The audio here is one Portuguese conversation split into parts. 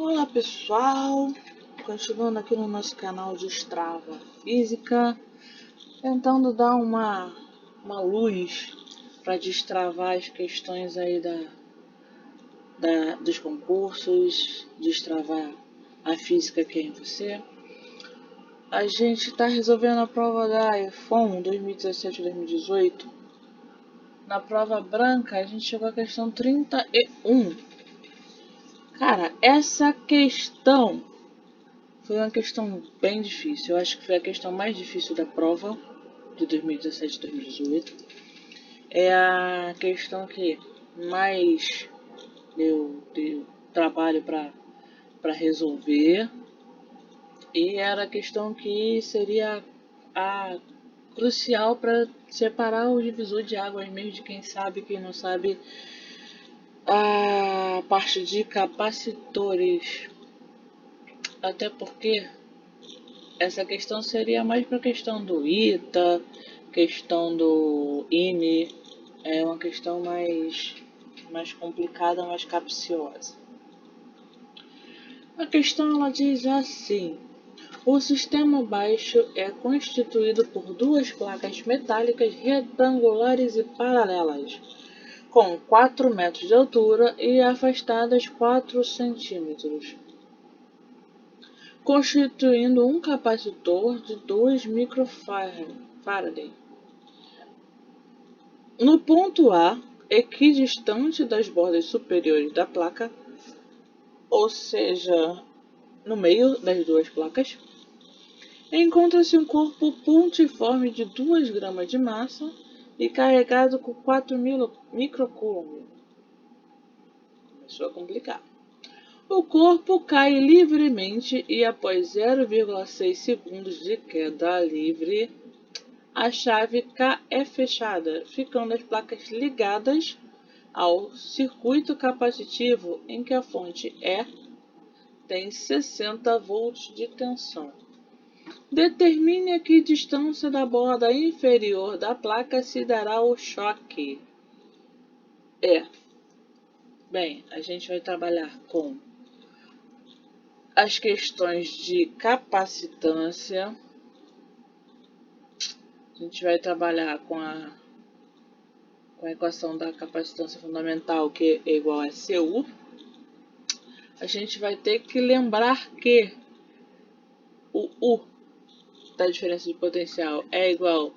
Olá pessoal, continuando aqui no nosso canal de Strava Física, tentando dar uma luz para destravar as questões aí dos concursos, destravar a física que é em você. A gente está resolvendo a prova da EFON 2017-2018. Na prova branca a gente chegou à questão 31. Cara, essa questão foi uma questão bem difícil. Eu acho que foi a questão mais difícil da prova de 2017 e 2018. É a questão que mais deu trabalho para resolver. E era a questão que seria a crucial para separar o divisor de águas mesmo de quem sabe e quem não sabe a parte de capacitores. Até porque essa questão seria mais para a questão do ITA, questão do INE, é uma questão mais complicada, mais capciosa. A questão ela diz assim: o sistema baixo é constituído por duas placas metálicas retangulares e paralelas, com 4 metros de altura e afastadas 4 centímetros. Constituindo um capacitor de 2 microfarad. No ponto A, equidistante das bordas superiores da placa, ou seja, no meio das duas placas, encontra-se um corpo pontiforme de 2 gramas de massa e carregado com 4 microcoulomb. Começou a complicar. O corpo cai livremente e após 0,6 segundos de queda livre, a chave K é fechada, ficando as placas ligadas ao circuito capacitivo em que a fonte E tem 60 volts de tensão. Determine a que distância da borda inferior da placa se dará o choque. Bem, a gente vai trabalhar com as questões de capacitância. A gente vai trabalhar com a equação da capacitância fundamental, que é igual a Cu. A gente vai ter que lembrar que o U da diferença de potencial é igual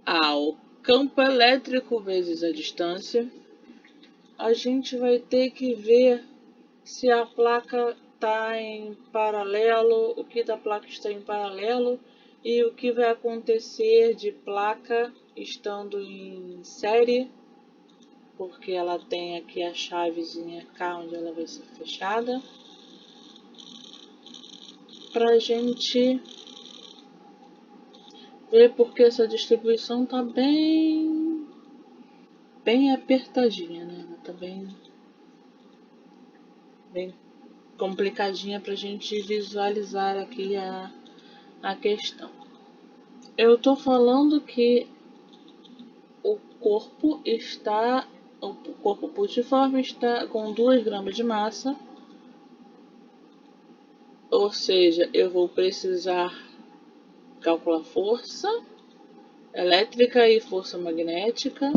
ao campo elétrico vezes a distância. A gente vai ter que ver se a placa está em paralelo, o que da placa está em paralelo e o que vai acontecer de placa estando em série, porque ela tem aqui a chavezinha K onde ela vai ser fechada, pra gente ver porque essa distribuição tá bem apertadinha, né? Ela tá bem complicadinha pra gente visualizar aqui a questão. Eu tô falando que o corpo pontiforme está com 2 gramas de massa, ou seja, eu vou precisar calcular força elétrica e força magnética,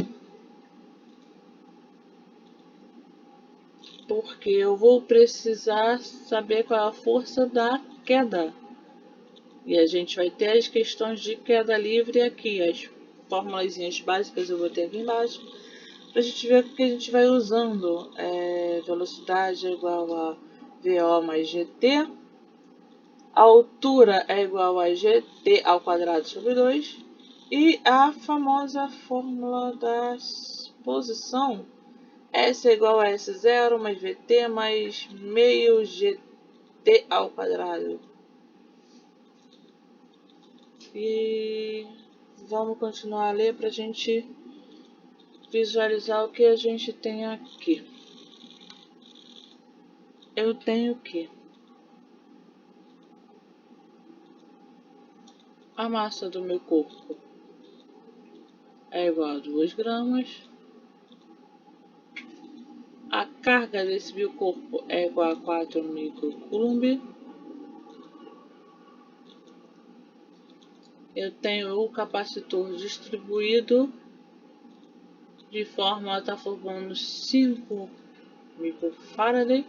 porque eu vou precisar saber qual é a força da queda. E a gente vai ter as questões de queda livre aqui, as formulazinhas básicas eu vou ter aqui embaixo, para a gente ver o que a gente vai usando. Velocidade é igual a VO mais GT, a altura é igual a GT ao quadrado sobre 2, e a famosa fórmula da posição, S é igual a S0 mais VT mais meio GT ao quadrado. E vamos continuar a ler para a gente visualizar o que a gente tem aqui. Eu tenho que a massa do meu corpo é igual a 2 gramas. A K carga desse biocorpo é igual a 4 microcoulomb. Eu tenho o capacitor distribuído de forma a estar formando 5 microfarad.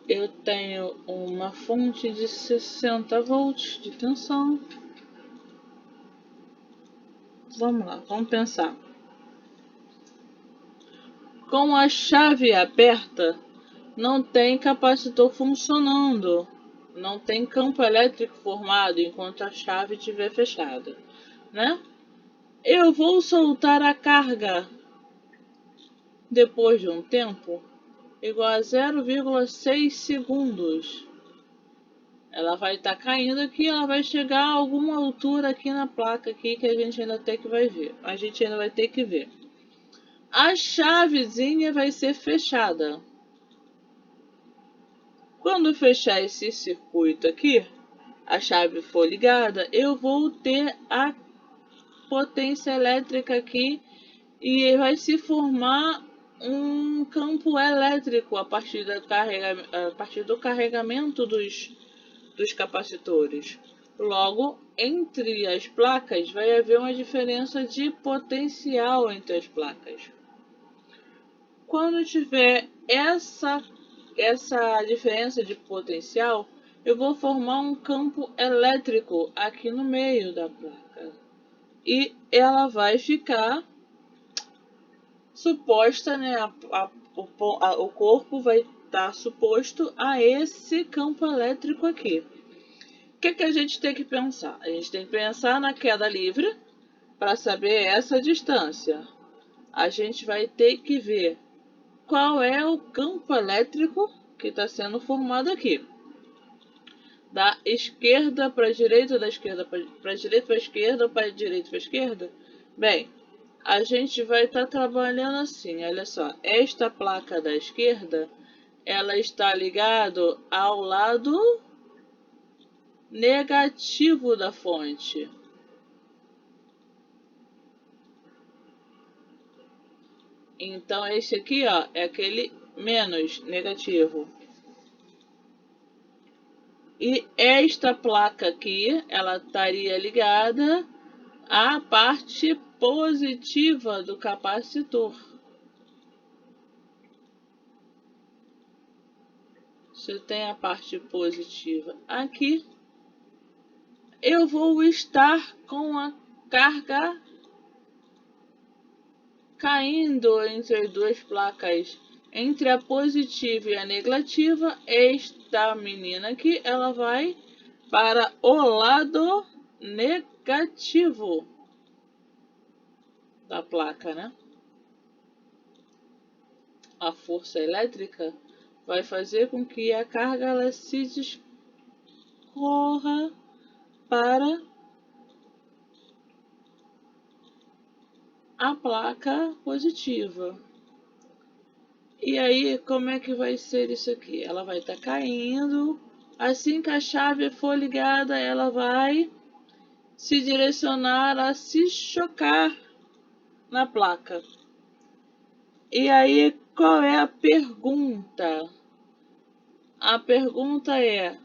Eu tenho uma fonte de 60 volts de tensão. Vamos lá, vamos pensar. Com a chave aberta, não tem capacitor funcionando. Não tem campo elétrico formado enquanto a chave estiver fechada, né? Eu vou soltar a carga depois de um tempo igual a 0,6 segundos. Ela vai estar caindo aqui, ela vai chegar a alguma altura aqui na placa aqui que a gente ainda vai ver. A gente ainda vai ter que ver. A chavezinha vai ser fechada. Quando fechar esse circuito aqui, a chave for ligada, eu vou ter a potência elétrica aqui e vai se formar um campo elétrico a partir do carregamento dos capacitores. Logo, entre as placas vai haver uma diferença de potencial entre as placas. Quando tiver essa diferença de potencial, eu vou formar um campo elétrico aqui no meio da placa. E ela vai ficar suposta, né? O corpo vai estar suposto a esse campo elétrico aqui. O que a gente tem que pensar? A gente tem que pensar na queda livre para saber essa distância. A gente vai ter que ver qual é o campo elétrico que está sendo formado aqui. Da esquerda para a direita, da esquerda para a direita para a esquerda, ou para a direita para a esquerda? Bem, a gente vai estar trabalhando assim, olha só. Esta placa da esquerda, ela está ligada ao lado negativo da fonte. Então, esse aqui, ó, é aquele menos negativo. E esta placa aqui, ela estaria ligada à parte positiva do capacitor. Se tem a parte positiva aqui, eu vou estar com a carga caindo entre as duas placas, entre a positiva e a negativa. Esta menina aqui, ela vai para o lado negativo da placa, né? A força elétrica vai fazer com que a carga ela se discorra para a placa positiva. E aí, como é que vai ser isso aqui? Ela vai estar caindo. Assim que a chave for ligada, ela vai se direcionar a se chocar na placa. E aí, qual é a pergunta? A pergunta é: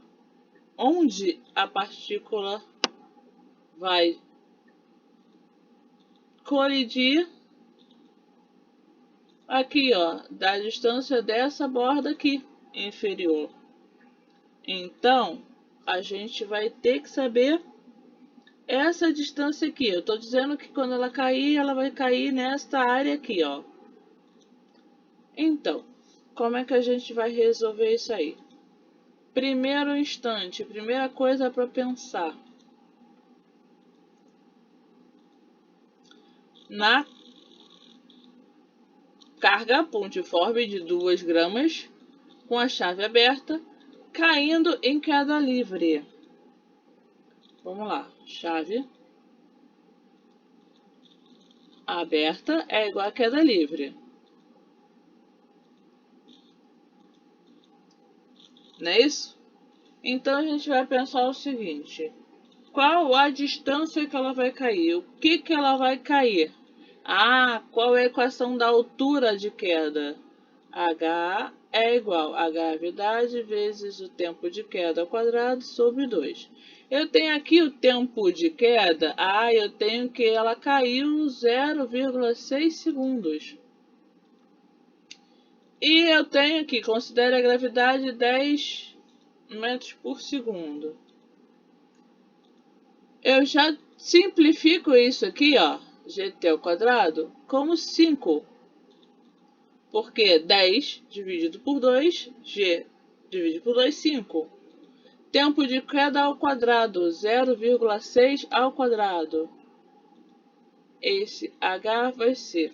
onde a partícula vai colidir? Aqui, ó, da distância dessa borda aqui, inferior. Então, a gente vai ter que saber essa distância aqui. Eu tô dizendo que quando ela cair, ela vai cair nesta área aqui, ó. Então, como é que a gente vai resolver isso aí? Primeiro instante, primeira coisa para pensar. Na carga pontiforme de 2 gramas, com a chave aberta, caindo em queda livre. Vamos lá, chave aberta é igual a queda livre. Não é isso? Então a gente vai pensar o seguinte: qual a distância que ela vai cair? O que ela vai cair? Ah, qual é a equação da altura de queda? H é igual a gravidade vezes o tempo de queda ao quadrado sobre 2. Eu tenho aqui o tempo de queda. Ah, eu tenho que ela caiu 0,6 segundos. E eu tenho aqui, considere a gravidade 10 metros por segundo. Eu já simplifico isso aqui, ó, gt ao quadrado, como 5. Porque 10 dividido por 2, g dividido por 2, 5. Tempo de queda ao quadrado, 0,6 ao quadrado. Esse h vai ser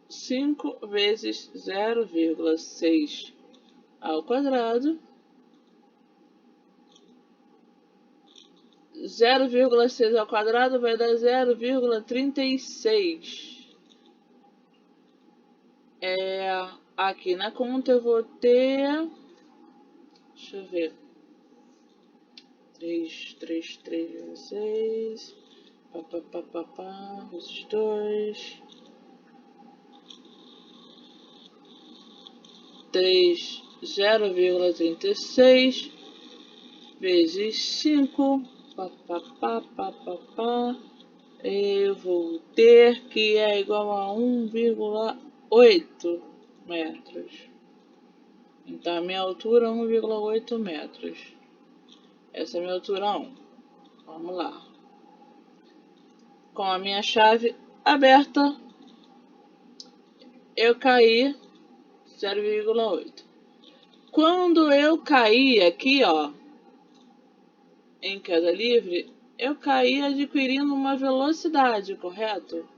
5 vezes 0,6 ao quadrado. 0,6 ao quadrado vai dar 0,36. Aqui na conta eu vou ter... Deixa eu ver. 3, 3, 3, 6. Vezes 2. 3, 0,36 vezes 5. Eu vou ter que é igual a 1,8 metros. Então, a minha altura é 1,8 metros. Essa é a minha altura 1. Vamos lá. Com a minha chave aberta, eu caí 0,8. Quando eu caí aqui, ó, em queda livre, eu caí adquirindo uma velocidade, correto?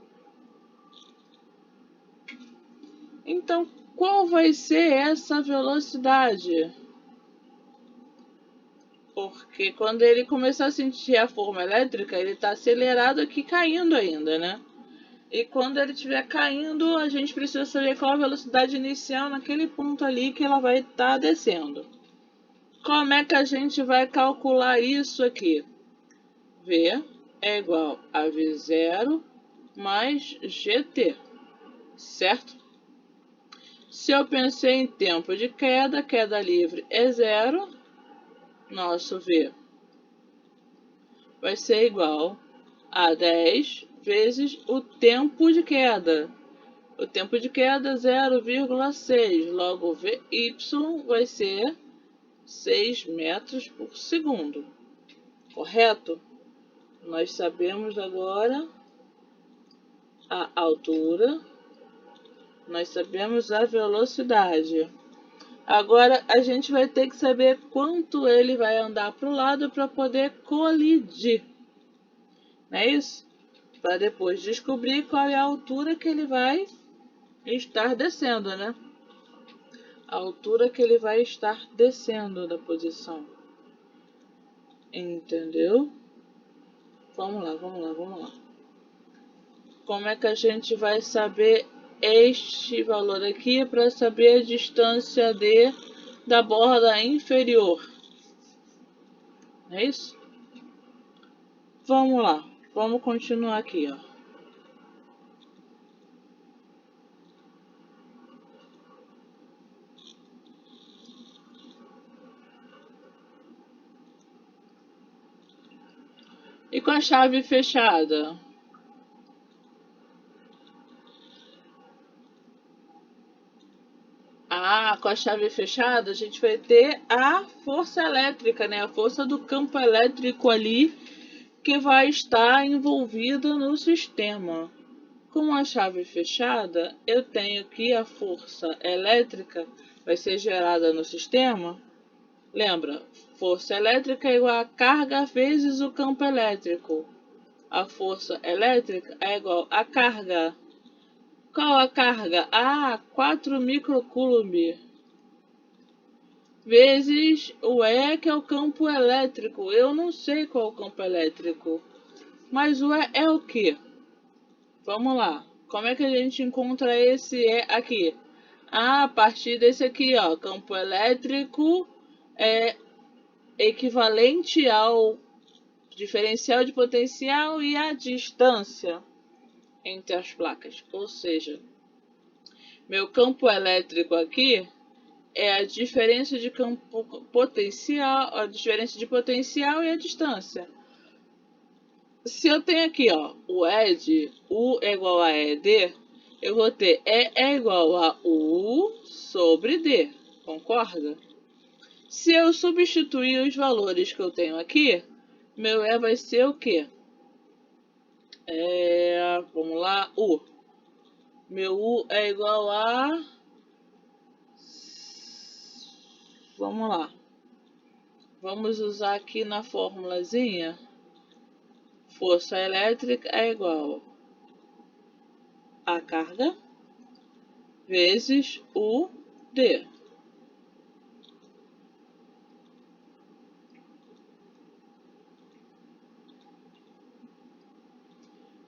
Então, qual vai ser essa velocidade? Porque quando ele começar a sentir a forma elétrica, ele está acelerado aqui caindo ainda, né? E quando ele estiver caindo, a gente precisa saber qual a velocidade inicial naquele ponto ali que ela vai estar descendo. Como é que a gente vai calcular isso aqui? V é igual a V0 mais GT, certo? Se eu pensei em tempo de queda, queda livre é 0, nosso V vai ser igual a 10 vezes o tempo de queda. O tempo de queda é 0,6, logo VY vai ser 6 metros por segundo, correto? Nós sabemos agora a altura, nós sabemos a velocidade. Agora a gente vai ter que saber quanto ele vai andar para o lado para poder colidir. Não é isso? Para depois descobrir qual é a altura que ele vai estar descendo, né? A altura que ele vai estar descendo da posição. Entendeu? Vamos lá. Como é que a gente vai saber este valor aqui para saber a distância da borda inferior? É isso? Vamos lá. Vamos continuar aqui, ó. E com a chave fechada? Ah, com a chave fechada, a gente vai ter a força elétrica, né? A força do campo elétrico ali que vai estar envolvida no sistema. Com a chave fechada, eu tenho que a força elétrica vai ser gerada no sistema. Lembra, força elétrica é igual a carga vezes o campo elétrico. A força elétrica é igual a carga. Qual a carga? 4 microcoulomb. Vezes o E, que é o campo elétrico. Eu não sei qual é o campo elétrico. Mas o E é o quê? Vamos lá. Como é que a gente encontra esse E aqui? A partir desse aqui, ó. Campo elétrico é equivalente ao diferencial de potencial e a distância entre as placas. Ou seja, meu campo elétrico aqui é a diferença de campo potencial, a diferença de potencial e a distância. Se eu tenho aqui, ó, o ED, U é igual a ED, eu vou ter E é igual a U sobre D, concorda? Se eu substituir os valores que eu tenho aqui, meu E vai ser o quê? Vamos lá, U. Meu U é igual a... Vamos lá. Vamos usar aqui na formulazinha. Força elétrica é igual a carga vezes o D.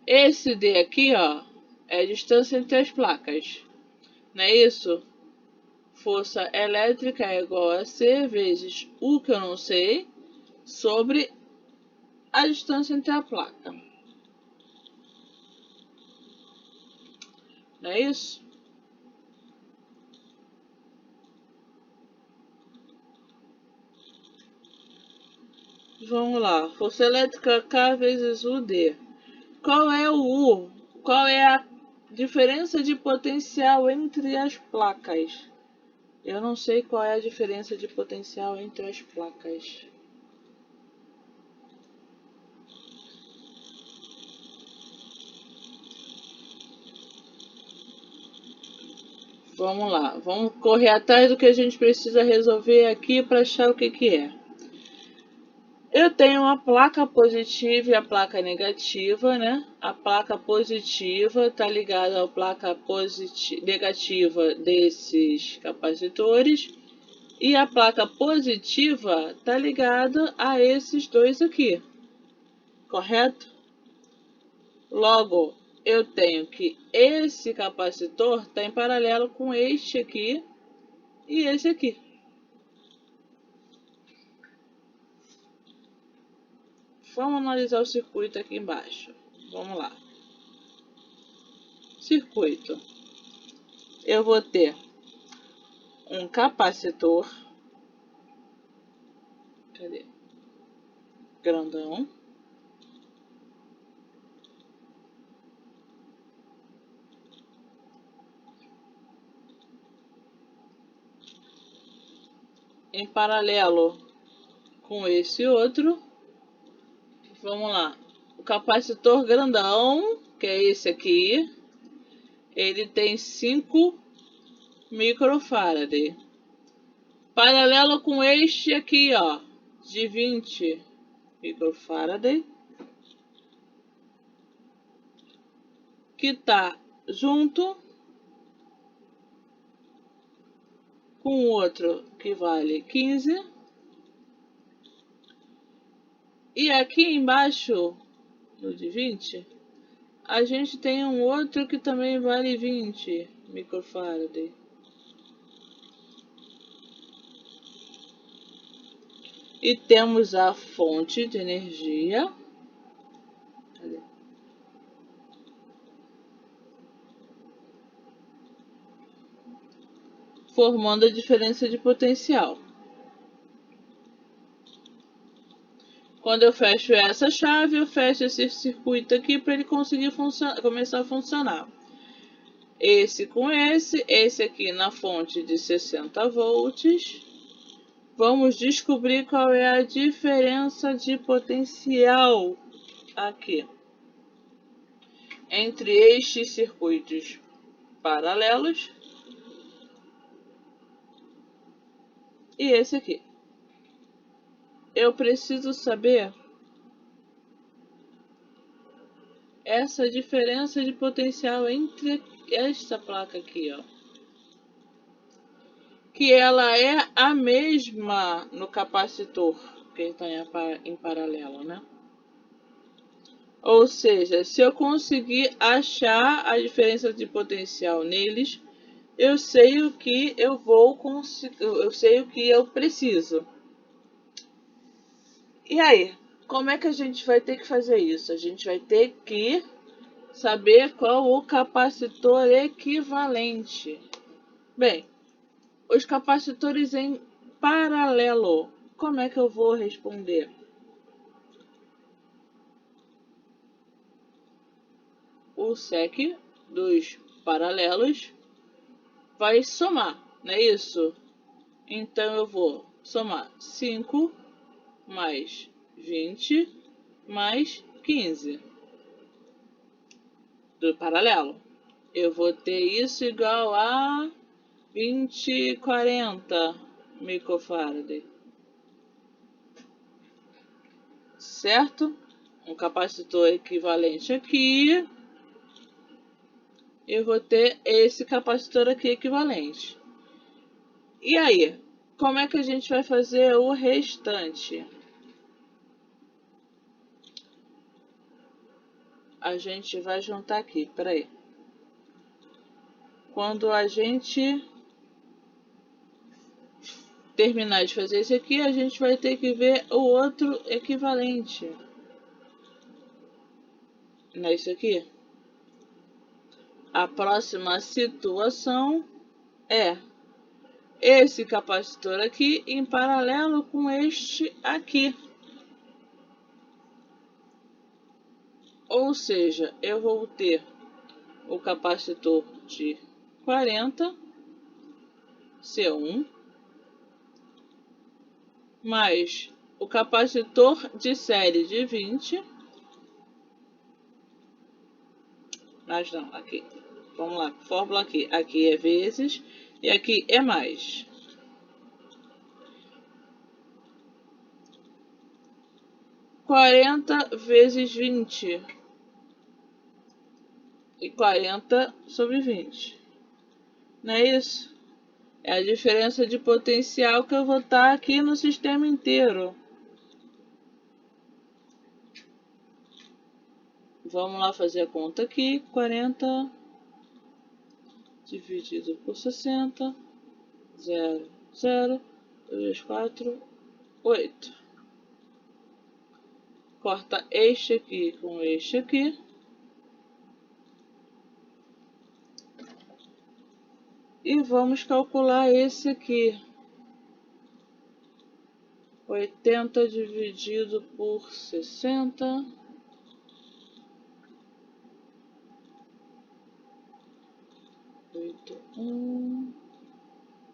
Esse D aqui, ó, é a distância entre as placas. Não é isso? Força elétrica é igual a C vezes U, que eu não sei, sobre a distância entre a placa. Não é isso? Vamos lá. Força elétrica K vezes UD. Qual é o U? Qual é a diferença de potencial entre as placas? Eu não sei qual é a diferença de potencial entre as placas. Vamos lá, vamos correr atrás do que a gente precisa resolver aqui para achar o que é. Eu tenho a placa positiva e a placa negativa, né? A placa positiva está ligada à placa negativa desses capacitores e a placa positiva está ligada a esses dois aqui, correto? Logo, eu tenho que esse capacitor está em paralelo com este aqui e esse aqui. Vamos analisar o circuito aqui embaixo. Vamos lá. Circuito. Eu vou ter um capacitor. Cadê? Grandão. Em paralelo com esse outro. Vamos lá. O capacitor grandão, que é esse aqui, ele tem 5 microfarad. Paralelo com este aqui, ó, de 20 microfarad, que tá junto com o outro que vale 15. E aqui embaixo, no de 20, a gente tem um outro que também vale 20 microfarad. E temos a fonte de energia. Cadê? Formando a diferença de potencial. Quando eu fecho essa chave, eu fecho esse circuito aqui para ele conseguir começar a funcionar. Esse com esse aqui na fonte de 60 volts. Vamos descobrir qual é a diferença de potencial aqui entre estes circuitos paralelos e esse aqui. Eu preciso saber essa diferença de potencial entre esta placa aqui, ó. Que ela é a mesma no capacitor, que está em paralelo, né? Ou seja, se eu conseguir achar a diferença de potencial neles, eu sei o que eu vou conseguir, eu sei o que eu preciso. E aí? Como é que a gente vai ter que fazer isso? A gente vai ter que saber qual o capacitor equivalente. Bem, os capacitores em paralelo. Como é que eu vou responder? O SEC dos paralelos vai somar, não é isso? Então eu vou somar 5 mais 20 mais 15 do paralelo. Eu vou ter isso igual a 2040 microfarad. Certo? Um capacitor equivalente aqui. Eu vou ter esse capacitor aqui equivalente. E aí? Como é que a gente vai fazer o restante? A gente vai juntar aqui, peraí. Quando a gente terminar de fazer isso aqui, a gente vai ter que ver o outro equivalente. Não é isso aqui? A próxima situação é esse capacitor aqui em paralelo com este aqui. Ou seja, eu vou ter o capacitor de 40 C1 mais o capacitor de série de 20. Mas não, aqui. Vamos lá, fórmula aqui. Aqui é vezes e aqui é mais. 40 vezes 20. E 40 sobre 20. Não é isso? É a diferença de potencial que eu vou estar aqui no sistema inteiro. Vamos lá fazer a conta aqui. 40 dividido por 60. 0, 0, 2, 4, 8. Corta este aqui com este aqui. E vamos calcular esse aqui. 80 dividido por 60. 8, 1,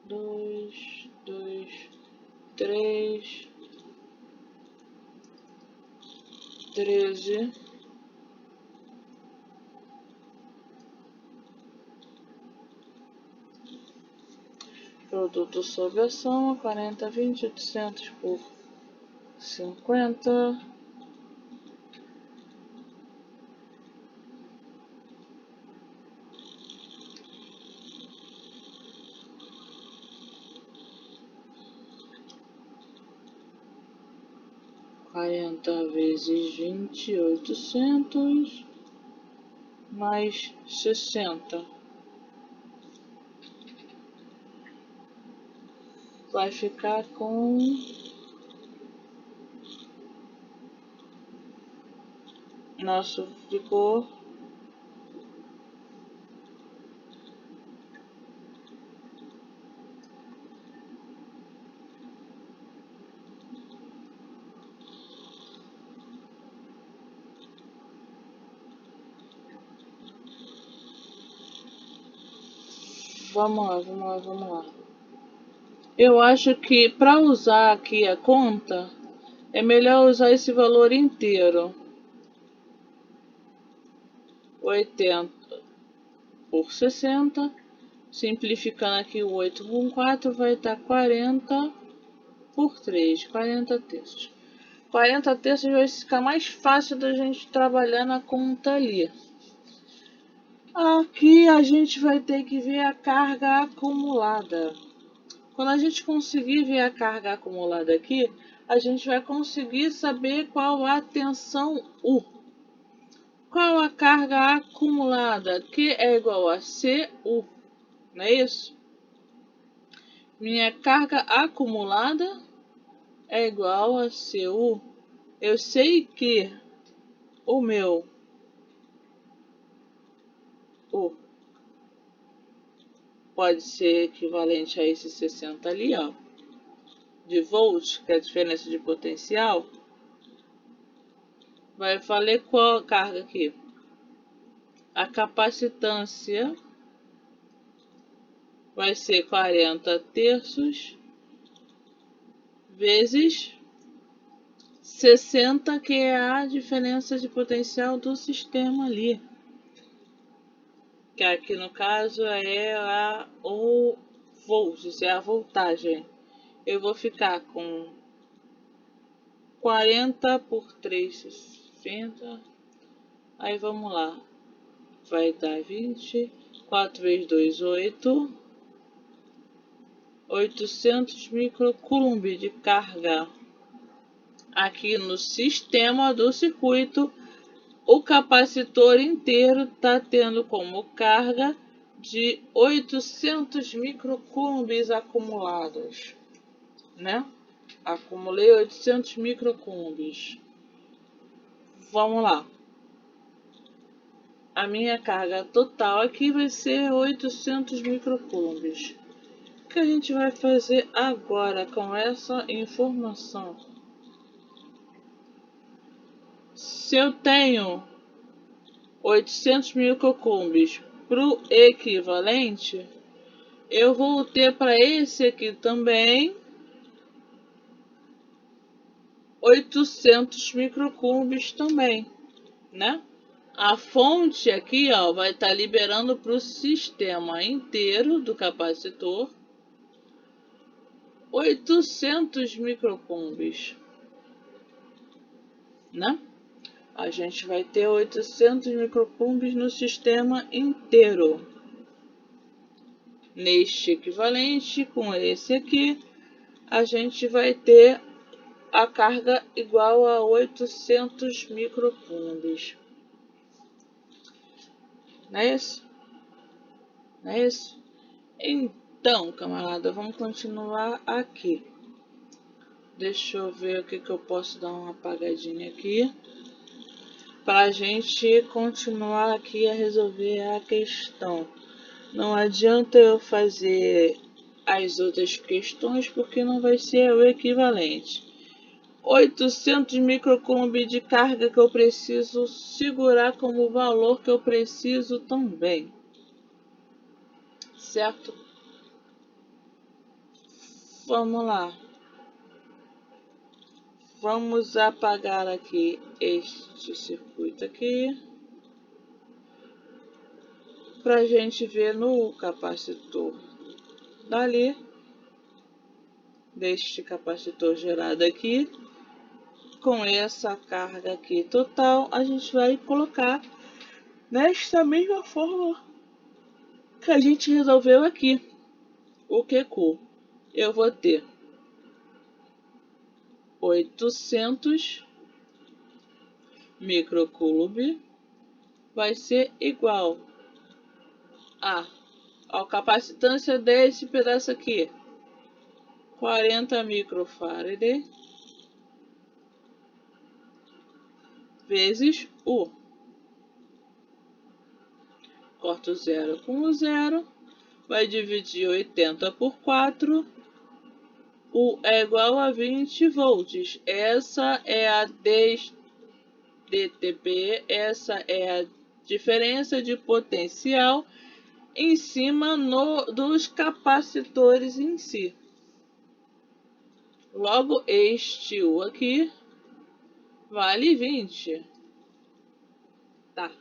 2, 2, 3, 13. Produto sob a soma, 40, 20, 800 por 50. 40 vezes 20, 800, mais 60. Vai ficar com... Nosso ficou... Vamos lá. Eu acho que para usar aqui a conta, é melhor usar esse valor inteiro. 80 por 60. Simplificando aqui o 8 com 4, vai estar 40 por 3, 40 terços. 40 terços vai ficar mais fácil da gente trabalhar na conta ali. Aqui a gente vai ter que ver a carga acumulada. Quando a gente conseguir ver a carga acumulada aqui, a gente vai conseguir saber qual a tensão U. Qual a carga acumulada? Que é igual a CU, não é isso? Minha carga acumulada é igual a CU. Eu sei que o meu U pode ser equivalente a esse 60 ali, ó, de volts, que é a diferença de potencial. Vai valer qual a carga aqui? A capacitância vai ser 40 terços vezes 60, que é a diferença de potencial do sistema ali. Que aqui no caso é o volts, é a voltagem. Eu vou ficar com 40 por 360. Aí vamos lá. Vai dar 20. 4 vezes 2, 8. 800 microcoulomb de carga. Aqui no sistema do circuito, o capacitor inteiro está tendo como carga de 800 microcoulombs acumulados, né? Acumulei 800 microcoulombs. Vamos lá. A minha carga total aqui vai ser 800 microcoulombs. O que a gente vai fazer agora com essa informação? Se eu tenho 800 microcoulombs para o equivalente, eu vou ter para esse aqui também 800 microcoulombs também, né? A fonte aqui, ó, vai estar liberando para o sistema inteiro do capacitor 800 microcoulombs, né? A gente vai ter 800 microcoulombs no sistema inteiro. Neste equivalente com esse aqui, a gente vai ter a carga igual a 800 microcoulombs. Não é isso? Não é isso? Então, camarada, vamos continuar aqui. Deixa eu ver o que eu posso dar uma apagadinha aqui. Para a gente continuar aqui a resolver a questão. Não adianta eu fazer as outras questões porque não vai ser o equivalente. 800 microcoulomb de carga que eu preciso segurar como valor que eu preciso também. Certo? Vamos lá. Vamos apagar aqui este circuito aqui. Para a gente ver no capacitor dali. Deste capacitor gerado aqui. Com essa carga aqui total, a gente vai colocar nesta mesma forma que a gente resolveu aqui. O QQ. Eu vou ter 800 microcoulomb vai ser igual a capacitância desse pedaço aqui, 40 microfarad vezes U. Corto 0 com o 0, vai dividir 80 por 4. U é igual a 20 volts. Essa é a DTP, essa é a diferença de potencial em cima dos capacitores em si. Logo, este U aqui vale 20. Tá.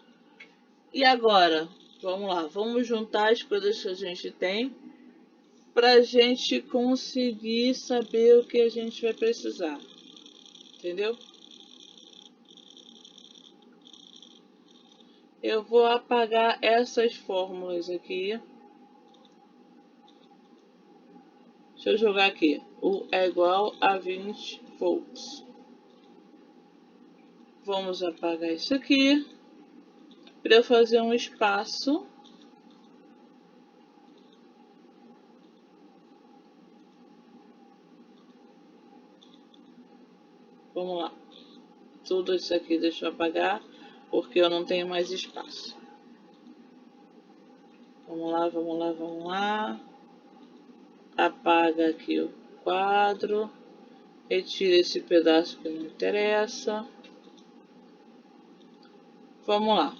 E agora, vamos lá, vamos juntar as coisas que a gente tem para a gente conseguir saber o que a gente vai precisar. Entendeu? Eu vou apagar essas fórmulas aqui. Deixa eu jogar aqui. U é igual a 20 volts. Vamos apagar isso aqui. Para eu fazer um espaço. Vamos lá. tudo isso aqui deixa eu apagar, porque eu não tenho mais espaço. Vamos lá, vamos lá, vamos lá. Apaga aqui o quadro. Retira esse pedaço que não interessa. Vamos lá.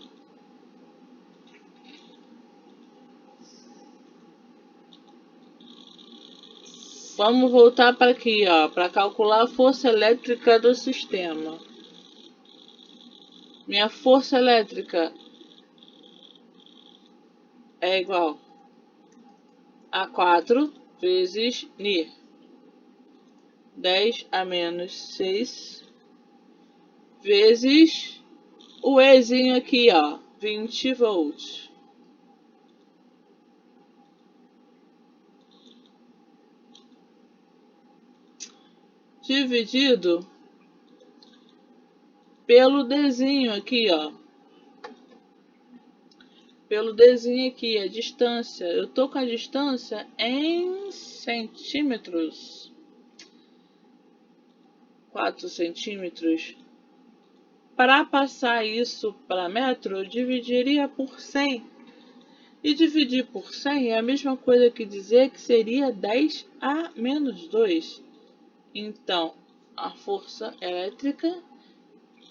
Vamos voltar para aqui, ó, para calcular a força elétrica do sistema. Minha força elétrica é igual a 4 vezes Ni. 10 a menos 6 vezes o Ezinho aqui, ó, 20 volts. Dividido pelo Dzinho aqui, ó. Pelo Dzinho aqui, a distância. Eu tô com a distância em centímetros. 4 centímetros. Para passar isso para metro, eu dividiria por 100. E dividir por 100 é a mesma coisa que dizer que seria 10 a menos 2. Então, a força elétrica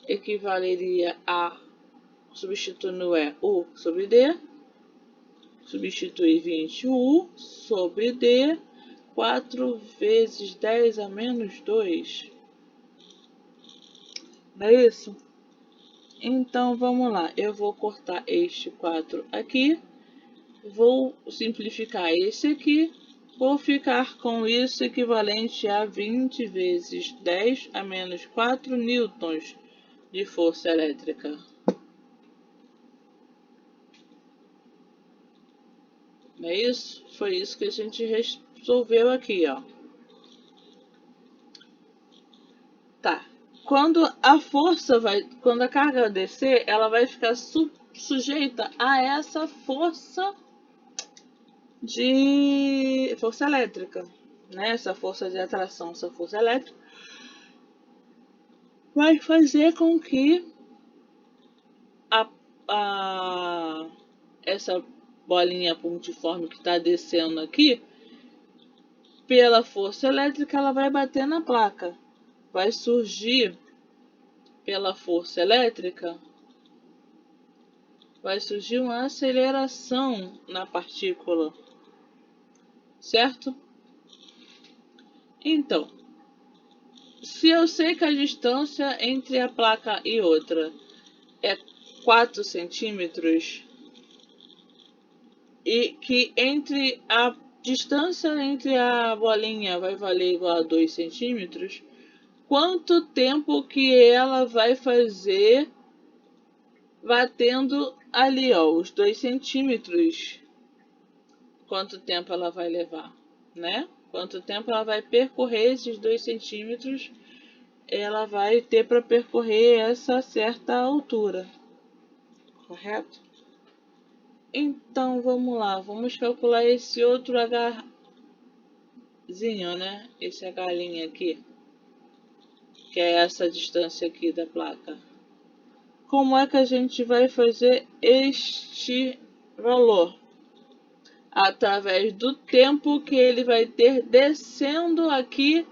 equivaleria a, substituindo U sobre D, substituir 20U sobre D, 4 vezes 10 a menos 2. Não é isso? Então, vamos lá. Eu vou cortar este 4 aqui. Vou simplificar esse aqui. Vou ficar com isso equivalente a 20 vezes 10 a menos 4 newtons de força elétrica. Não é isso? Foi isso que a gente resolveu aqui, ó. Tá. Quando a carga descer, ela vai ficar sujeita a essa força elétrica, né? Essa força de atração, essa força elétrica vai fazer com que essa bolinha pontiforme que está descendo aqui, pela força elétrica, ela vai bater na placa. Vai surgir, pela força elétrica, vai surgir uma aceleração na partícula, certo? Então, se eu sei que a distância entre a placa e outra é 4 centímetros e que a distância entre a bolinha vai valer igual a 2 centímetros, quanto tempo que ela vai fazer batendo ali, ó, os 2 centímetros? Quanto tempo ela vai levar, né? Quanto tempo ela vai percorrer esses 2 centímetros, ela vai ter para percorrer essa certa altura, correto? Então, vamos lá, vamos calcular esse outro Hzinho, né? Esse H' aqui, que é essa distância aqui da placa. Como é que a gente vai fazer este valor? Através do tempo que ele vai ter descendo aqui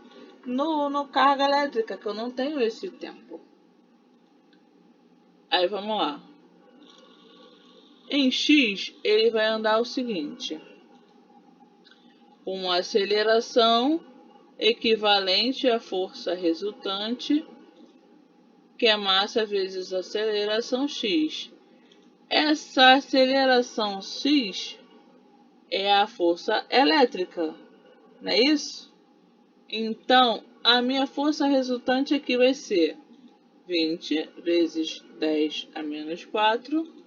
no carga elétrica, que eu não tenho esse tempo. Aí vamos lá. Em x, ele vai andar o seguinte: uma aceleração equivalente à força resultante, que é massa vezes aceleração x. Essa aceleração x é a força elétrica, não é isso? Então, a minha força resultante aqui vai ser 20 vezes 10 a menos 4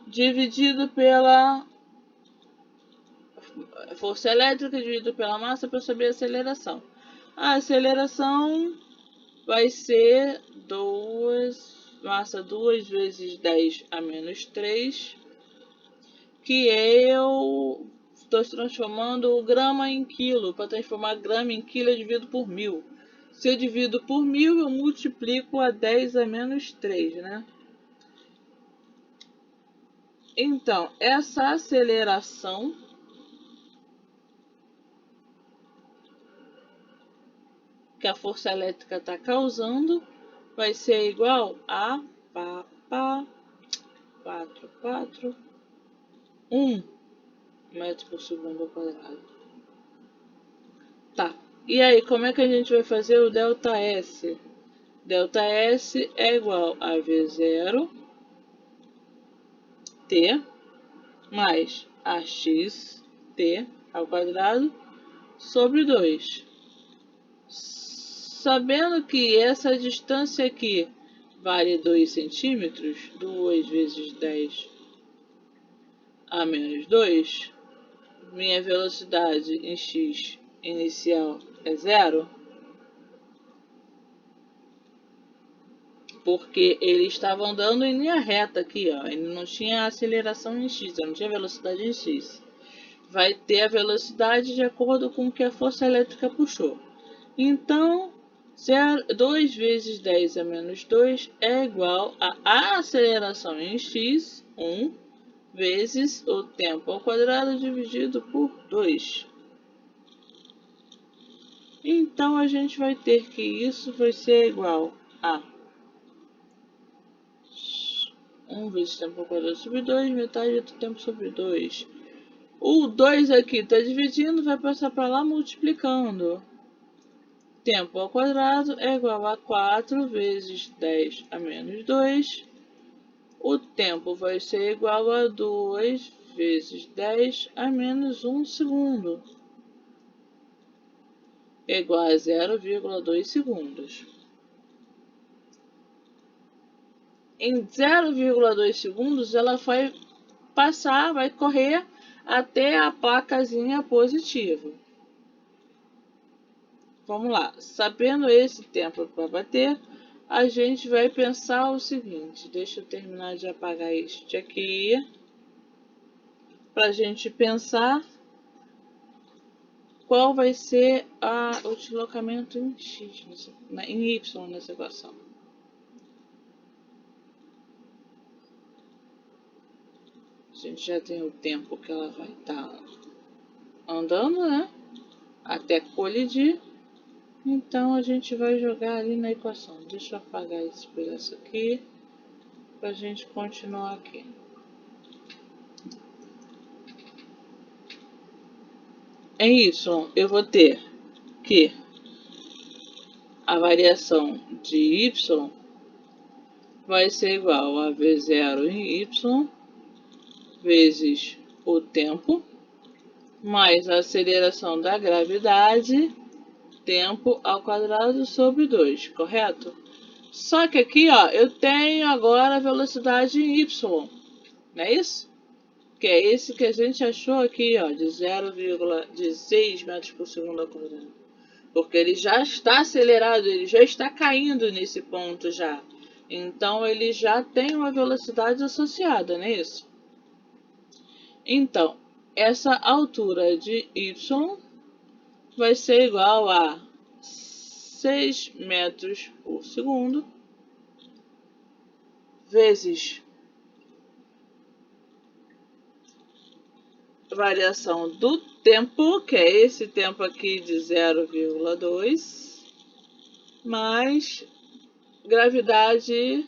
dividido pela força elétrica, dividido pela massa, para saber a aceleração. A aceleração vai ser massa 2 vezes 10 a menos 3, que eu estou transformando o grama em quilo. Para transformar grama em quilo, eu divido por 1000. Se eu divido por 1000, eu multiplico a 10 a menos 3, né? Então, essa aceleração que a força elétrica está causando vai ser igual a 1 metro por segundo ao quadrado. Tá. E aí, como é que a gente vai fazer o ΔS? ΔS é igual a V0 T mais AX T ao quadrado sobre 2. Sabendo que essa distância aqui vale 2 centímetros, 2 vezes 10 a menos 2, minha velocidade em x inicial é 0, porque ele estava andando em linha reta aqui, ó. Ele não tinha aceleração em x, não tinha velocidade em x. Vai ter a velocidade de acordo com o que a força elétrica puxou. Então, 2 vezes 10 a menos 2 é igual a aceleração em x, 1, vezes o tempo ao quadrado dividido por 2. Então, a gente vai ter que isso vai ser igual a 1 vezes tempo ao quadrado sobre 2, metade do tempo sobre 2. O 2 aqui está dividindo, vai passar para lá multiplicando. Tempo ao quadrado é igual a 4 vezes 10 a menos 2. O tempo vai ser igual a 2 vezes 10 a menos 1 segundo. É igual a 0,2 segundos. Em 0,2 segundos, ela vai passar, vai correr até a placazinha positiva. Vamos lá. Sabendo esse tempo para bater, a gente vai pensar o seguinte. Deixa eu terminar de apagar este aqui. Para a gente pensar qual vai ser o deslocamento em x, em y nessa equação. A gente já tem o tempo que ela vai estar andando, né? Até colidir. Então, a gente vai jogar ali na equação. Deixa eu apagar esse pedaço aqui, para a gente continuar aqui. Em y, eu vou ter que a variação de y vai ser igual a V0 em y, vezes o tempo, mais a aceleração da gravidade, tempo ao quadrado sobre 2, correto? Só que aqui, ó, eu tenho agora a velocidade em y, não é isso? Que é esse que a gente achou aqui, ó, de 0,6 metros por segundo ao quadrado. Porque ele já está acelerado, ele já está caindo nesse ponto já. Então, ele já tem uma velocidade associada, não é isso? Então, essa altura de y vai ser igual a 6 metros por segundo vezes variação do tempo, que é esse tempo aqui de 0,2, mais gravidade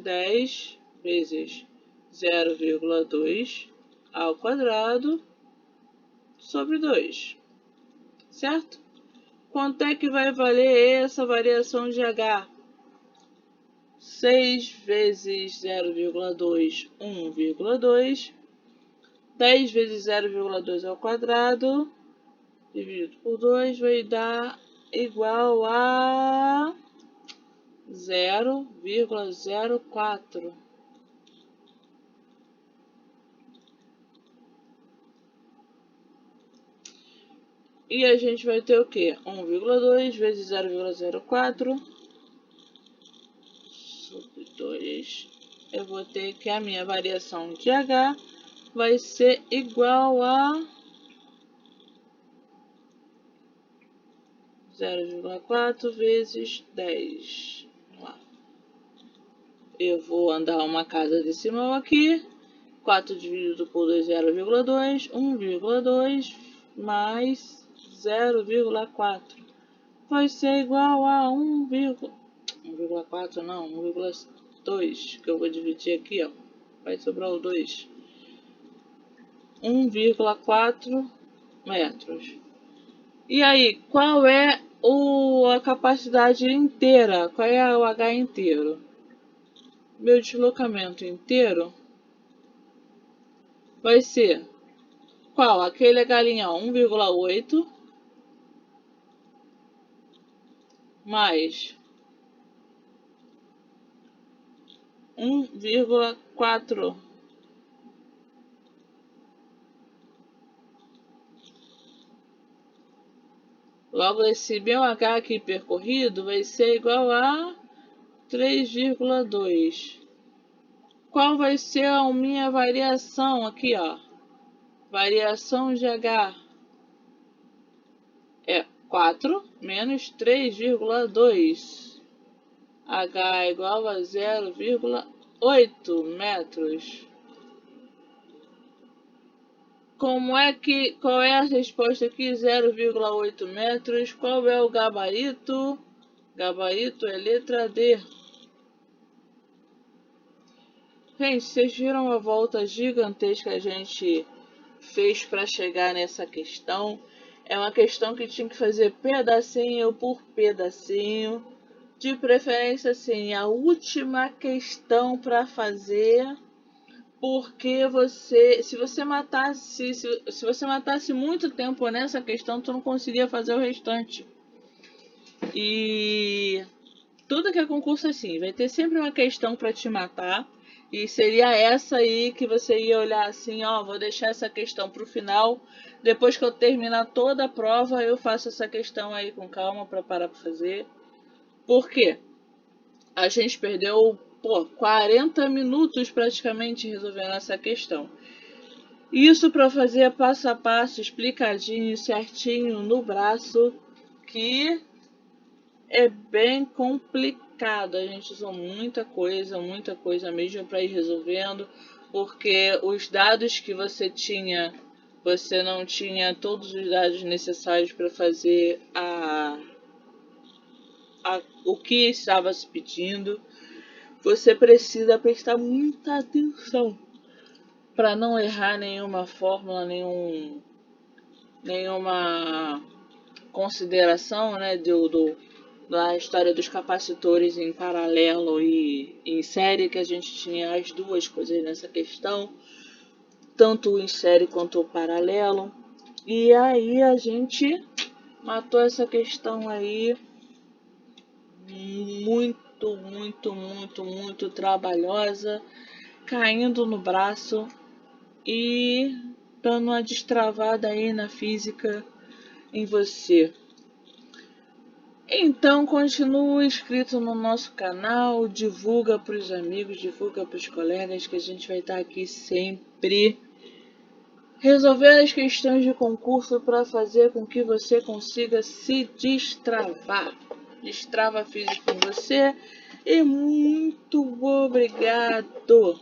10 vezes 0,2 ao quadrado sobre 2, certo? Quanto é que vai valer essa variação de H? 6 vezes 0,2, 1,2. 10 vezes 0,2 ao quadrado, dividido por 2, vai dar igual a 0,04. E a gente vai ter o quê? 1,2 vezes 0,04 sobre 2. Eu vou ter que a minha variação de H vai ser igual a 0,4 vezes 10. Vamos lá. Eu vou andar uma casa decimal aqui. 4 dividido por 2, 0,2. 1,2 mais 0,4 vai ser igual a 1,4 não, 1,2, que eu vou dividir aqui, ó. Vai sobrar o 2. 1,4 metros. E aí, qual é a capacidade inteira? Qual é o H inteiro? Meu deslocamento inteiro vai ser qual? Aquele galinha 1,8 mais 1,4. Logo, esse meu H aqui percorrido vai ser igual a 3,2. Qual vai ser a minha variação aqui, ó? Variação de H é 4 menos 3,2. H é igual a 0,8 metros. Qual é a resposta aqui? 0,8 metros. Qual é o gabarito? Gabarito é letra D. Gente, vocês viram a volta gigantesca que a gente fez para chegar nessa questão? É uma questão que tinha que fazer pedacinho por pedacinho. De preferência, assim, a última questão para fazer. Porque se você matasse muito tempo nessa questão, tu não conseguia fazer o restante. E tudo que é concurso é assim, vai ter sempre uma questão para te matar. E seria essa aí que você ia olhar assim, ó, vou deixar essa questão pro final. Depois que eu terminar toda a prova, eu faço essa questão aí com calma para parar para fazer. Por quê? A gente perdeu 40 minutos praticamente resolvendo essa questão. Isso para fazer passo a passo, explicadinho, certinho no braço, que é bem complicado. A gente usou muita coisa mesmo para ir resolvendo, porque os dados que você tinha, você não tinha todos os dados necessários para fazer o que estava se pedindo. Você precisa prestar muita atenção para não errar nenhuma fórmula, nenhuma consideração, né, da história dos capacitores em paralelo e em série, que a gente tinha as duas coisas nessa questão, tanto em série quanto o paralelo. E aí a gente matou essa questão aí muito trabalhosa, caindo no braço e dando uma destravada aí na física em você. Então continua inscrito no nosso canal, divulga para os amigos, divulga para os colegas, que a gente vai estar aqui sempre resolver as questões de concurso para fazer com que você consiga se destravar. Destrava física com você e muito obrigado!